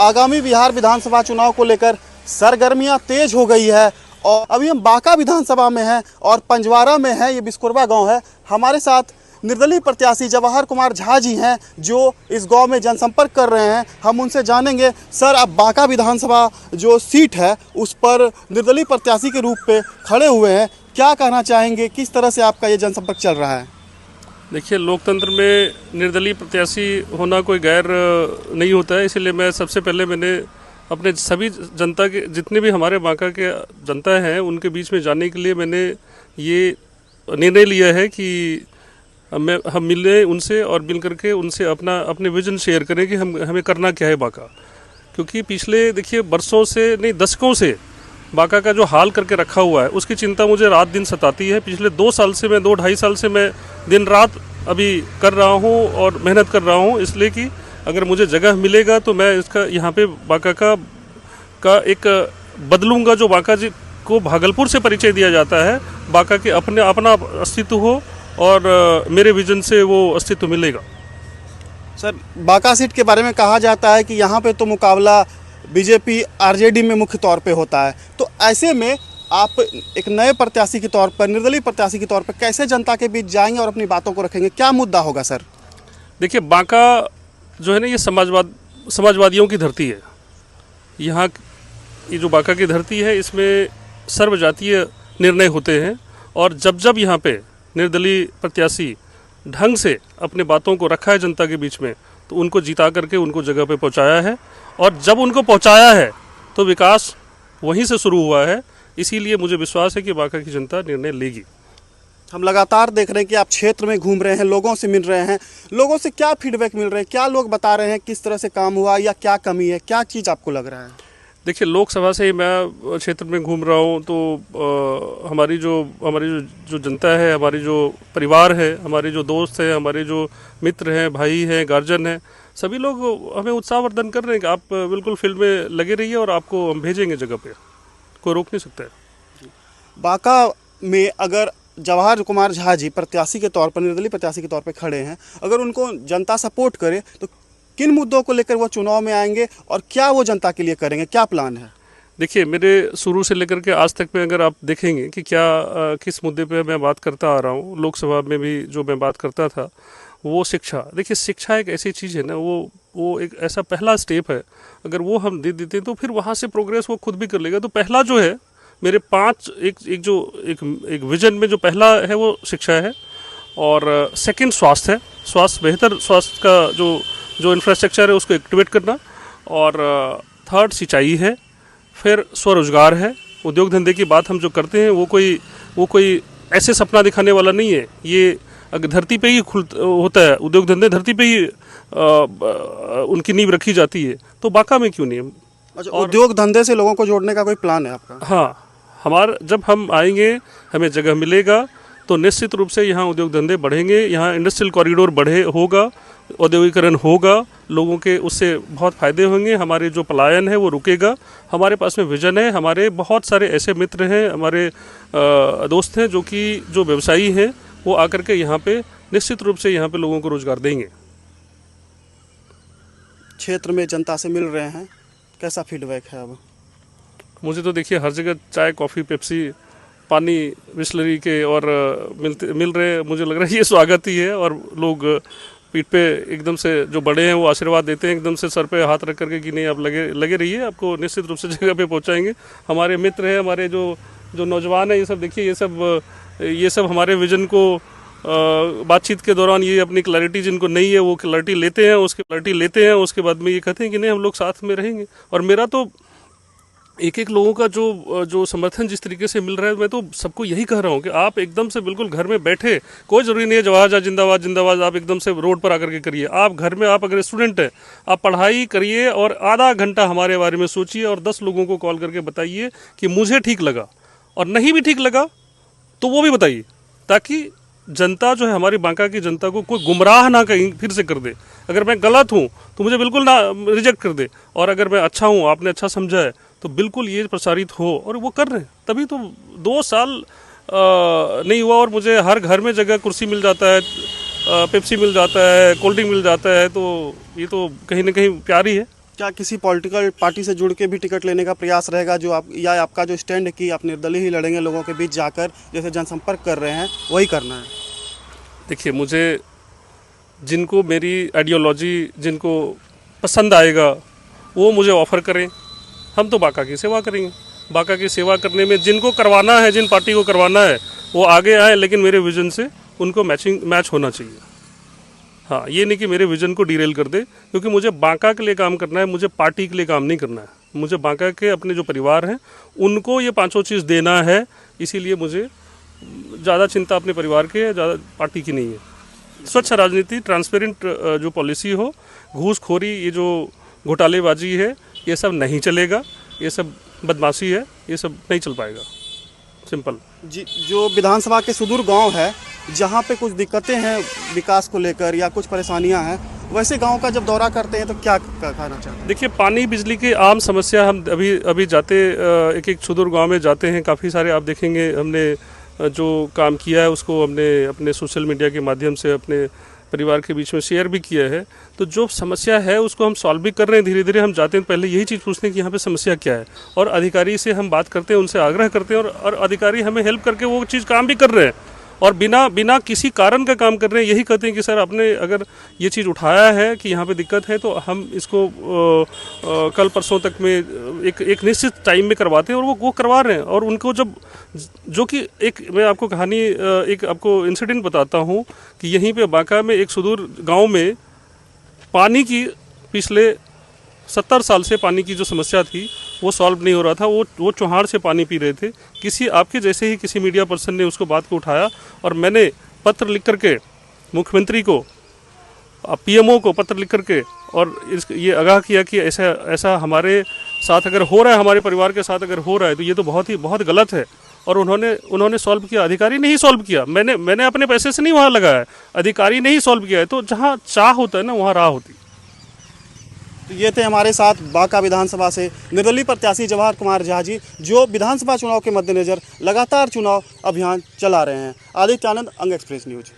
आगामी बिहार विधानसभा चुनाव को लेकर सरगर्मियां तेज हो गई है और अभी हम बांका विधानसभा में हैं और पंजवारा में है, ये बिस्कुरवा गांव है। हमारे साथ निर्दलीय प्रत्याशी जवाहर कुमार झा जी हैं जो इस गांव में जनसंपर्क कर रहे हैं। हम उनसे जानेंगे, सर आप बांका विधानसभा जो सीट है उस पर निर्दलीय प्रत्याशी के रूप में खड़े हुए हैं, क्या कहना चाहेंगे, किस तरह से आपका ये जनसंपर्क चल रहा है? देखिए, लोकतंत्र में निर्दलीय प्रत्याशी होना कोई गैर नहीं होता है, इसलिए मैं सबसे पहले मैंने अपने सभी जनता के जितने भी हमारे बांका के जनता हैं उनके बीच में जाने के लिए मैंने ये निर्णय लिया है कि हम मिलें उनसे और मिल करके उनसे अपने विजन शेयर करें कि हमें करना क्या है बांका। क्योंकि पिछले देखिए वर्षों से नहीं दशकों से बांका का जो हाल करके रखा हुआ है उसकी चिंता मुझे रात दिन सताती है। पिछले 2 साल से मैं 2-2.5 साल से मैं दिन रात अभी कर रहा हूँ और मेहनत कर रहा हूँ, इसलिए कि अगर मुझे जगह मिलेगा तो मैं इसका यहाँ पे बांका का एक बदलूंगा। जो बांका जी को भागलपुर से परिचय दिया जाता है, बांका के अपना अस्तित्व हो और मेरे विजन से वो अस्तित्व मिलेगा। सर, बांका सीट के बारे में कहा जाता है कि यहाँ पे तो मुकाबला बीजेपी आरजेडी में मुख्य तौर पे होता है, तो ऐसे में आप एक नए प्रत्याशी के तौर पर, निर्दलीय प्रत्याशी के तौर पर कैसे जनता के बीच जाएंगे और अपनी बातों को रखेंगे, क्या मुद्दा होगा सर? देखिए, बांका जो है ना ये समाजवादियों की धरती है। यहाँ ये जो बांका की धरती है इसमें सर्वजातीय निर्णय होते हैं और जब यहाँ पे निर्दलीय प्रत्याशी ढंग से अपने बातों को रखा है जनता के बीच में तो उनको जिता करके उनको जगह पे पहुंचाया है और जब उनको पहुंचाया है तो विकास वहीं से शुरू हुआ है। इसीलिए मुझे विश्वास है कि बांका की जनता निर्णय लेगी। हम लगातार देख रहे हैं कि आप क्षेत्र में घूम रहे हैं, लोगों से मिल रहे हैं, लोगों से क्या फीडबैक मिल रहे हैं, क्या लोग बता रहे हैं किस तरह से काम हुआ या क्या कमी है, क्या चीज़ आपको लग रहा है? देखिए, लोकसभा से ही मैं क्षेत्र में घूम रहा हूँ तो हमारी जो जनता है, हमारी जो परिवार है, हमारे जो दोस्त हैं, हमारे जो मित्र हैं, भाई हैं, गार्जियन हैं, सभी लोग हमें उत्साहवर्धन कर रहे हैं कि आप बिल्कुल फील्ड में लगे रहिए और आपको हम भेजेंगे जगह पे, कोई रोक नहीं सकता है। बांका में अगर जवाहर कुमार झा जी प्रत्याशी के तौर पर, निर्दलीय प्रत्याशी के तौर पर खड़े हैं, अगर उनको जनता सपोर्ट करे तो किन मुद्दों को लेकर वो चुनाव में आएंगे और क्या वो जनता के लिए करेंगे, क्या प्लान है? देखिए, मेरे शुरू से लेकर के आज तक में अगर आप देखेंगे कि किस मुद्दे पे मैं बात करता आ रहा हूँ, लोकसभा में भी जो मैं बात करता था वो शिक्षा। देखिए, शिक्षा एक ऐसी चीज़ है ना, वो एक ऐसा पहला स्टेप है, अगर वो हम दे देते हैं तो फिर वहाँ से प्रोग्रेस वो खुद भी कर लेगा। तो पहला जो है मेरे 5 एक विजन में जो पहला है वो शिक्षा है और सेकंड स्वास्थ्य है, बेहतर स्वास्थ्य का जो इंफ्रास्ट्रक्चर है उसको एक्टिवेट करना और थर्ड सिंचाई है, फिर स्वरोजगार है। उद्योग धंधे की बात हम जो करते हैं वो कोई ऐसे सपना दिखाने वाला नहीं है, ये अगर धरती पे ही होता है, उद्योग धंधे धरती पे ही उनकी नींव रखी जाती है, तो बांका में क्यों नहीं? अच्छा, उद्योग धंधे से लोगों को जोड़ने का कोई प्लान है आपका? हाँ, जब हम आएंगे, हमें जगह मिलेगा तो निश्चित रूप से यहाँ उद्योग धंधे बढ़ेंगे, यहाँ इंडस्ट्रियल कॉरिडोर होगा, औद्योगिकरण होगा, लोगों के उससे बहुत फ़ायदे होंगे, हमारे जो पलायन है वो रुकेगा। हमारे पास में विजन है, हमारे बहुत सारे ऐसे मित्र हैं, हमारे दोस्त हैं जो व्यवसायी हैं, वो आकर के यहाँ पे निश्चित रूप से यहाँ पे लोगों को रोजगार देंगे। क्षेत्र में जनता से मिल रहे हैं, कैसा फीडबैक है? अब मुझे तो देखिए हर जगह चाय, कॉफ़ी, पेप्सी, पानी, बिस्लरी के और मिल रहे, मुझे लग रहा है ये स्वागत ही है। और लोग पीठ पे एकदम से जो बड़े हैं वो आशीर्वाद देते हैं, एकदम से सर पे हाथ रख करके कि नहीं आप लगे रहिए, आपको निश्चित रूप से जगह पे पहुंचाएंगे। हमारे मित्र हैं, हमारे जो नौजवान हैं, ये सब देखिए, ये सब हमारे विजन को बातचीत के दौरान ये अपनी क्लैरिटी जिनको नहीं है वो क्लैरिटी लेते हैं, उसके बाद में ये कहते हैं कि नहीं हम लोग साथ में रहेंगे। और मेरा तो एक लोगों का जो समर्थन जिस तरीके से मिल रहा है, मैं तो सबको यही कह रहा हूँ कि आप एकदम से बिल्कुल घर में बैठे, कोई ज़रूरी नहीं है जवाहर जिंदाबाद जिंदाबाद आप एकदम से रोड पर आकर के करिए। आप घर में, आप अगर स्टूडेंट हैं, आप पढ़ाई करिए और आधा घंटा हमारे बारे में सोचिए और 10 लोगों को कॉल करके बताइए कि मुझे ठीक लगा, और नहीं भी ठीक लगा तो वो भी बताइए, ताकि जनता जो है, हमारी बांका की जनता को कोई गुमराह ना कहीं फिर से कर दे। अगर मैं गलत हूँ तो मुझे बिल्कुल ना रिजेक्ट कर दे, और अगर मैं अच्छा हूँ, आपने अच्छा समझा है, तो बिल्कुल ये प्रसारित हो। और वो कर रहे हैं, तभी तो 2 साल नहीं हुआ और मुझे हर घर में जगह कुर्सी मिल जाता है, पेप्सी मिल जाता है, कोल्ड ड्रिंक मिल जाता है, तो ये तो कहीं ना कहीं प्यार ही है। क्या किसी पॉलिटिकल पार्टी से जुड़ के भी टिकट लेने का प्रयास रहेगा, जो आप या आपका जो स्टैंड है कि आप निर्दलीय ही लड़ेंगे, लोगों के बीच जाकर जैसे जनसंपर्क कर रहे हैं वही करना है? देखिए, मुझे जिनको मेरी आइडियोलॉजी जिनको पसंद आएगा वो मुझे ऑफ़र करें, हम तो बाका की सेवा करेंगे। बाका की सेवा करने में जिनको करवाना है, जिन पार्टी को करवाना है वो आगे आए, लेकिन मेरे विज़न से उनको मैच होना चाहिए। हाँ, ये नहीं कि मेरे विज़न को डिरेल कर दे, क्योंकि मुझे बांका के लिए काम करना है, मुझे पार्टी के लिए काम नहीं करना है। मुझे बांका के अपने जो परिवार हैं उनको ये पांचों चीज़ देना है, इसीलिए मुझे ज़्यादा चिंता अपने परिवार की है, ज़्यादा पार्टी की नहीं है। स्वच्छ राजनीति, ट्रांसपेरेंट जो पॉलिसी हो, घूसखोरी, ये जो घोटालेबाजी है, ये सब नहीं चलेगा, ये सब बदमाशी है, ये सब नहीं चल पाएगा। सिंपल। जी, जो विधानसभा के सुदूर गांव है जहां पे कुछ दिक्कतें हैं विकास को लेकर या कुछ परेशानियां हैं, वैसे गांव का जब दौरा करते हैं तो क्या कहना चाहते हैं? देखिए, पानी बिजली की आम समस्या, हम अभी जाते एक एक सुदूर गांव में जाते हैं, काफ़ी सारे आप देखेंगे हमने जो काम किया है उसको हमने अपने सोशल मीडिया के माध्यम से अपने परिवार के बीच में शेयर भी किया है। तो जो समस्या है उसको हम सॉल्व भी कर रहे हैं, धीरे धीरे हम जाते हैं पहले यही चीज़ पूछते हैं कि यहाँ पे समस्या क्या है, और अधिकारी से हम बात करते हैं, उनसे आग्रह करते हैं, और अधिकारी हमें हेल्प करके वो चीज़ काम भी कर रहे हैं, और बिना किसी कारण का काम कर रहे हैं। यही कहते हैं कि सर आपने अगर ये चीज़ उठाया है कि यहाँ पे दिक्कत है तो हम इसको कल परसों तक में एक निश्चित टाइम में करवाते हैं, और वो करवा रहे हैं। और उनको जब जो कि मैं आपको कहानी एक आपको इंसिडेंट बताता हूँ कि यहीं पे बांका में एक सुदूर गांव में पानी की पिछले 70 साल से पानी की जो समस्या थी वो सॉल्व नहीं हो रहा था। वो चौहान से पानी पी रहे थे। किसी आपके जैसे ही किसी मीडिया पर्सन ने उसको बात को उठाया, और मैंने पत्र लिख करके मुख्यमंत्री को, पीएमओ को पत्र लिख करके और ये आगाह किया कि ऐसा हमारे साथ अगर हो रहा है, हमारे परिवार के साथ अगर हो रहा है तो ये तो बहुत गलत है। और उन्होंने सॉल्व किया, अधिकारी ने ही सॉल्व किया। मैंने अपने पैसे से नहीं वहाँ लगाया है, अधिकारी ने ही सॉल्व किया है। तो जहाँ चाह होता है ना, वहाँ राह होती है। तो ये थे हमारे साथ बांका विधानसभा से निर्दलीय प्रत्याशी जवाहर कुमार झा जी, जो विधानसभा चुनाव के मद्देनजर लगातार चुनाव अभियान चला रहे हैं। आदित्य आनंद, अंग एक्सप्रेस न्यूज।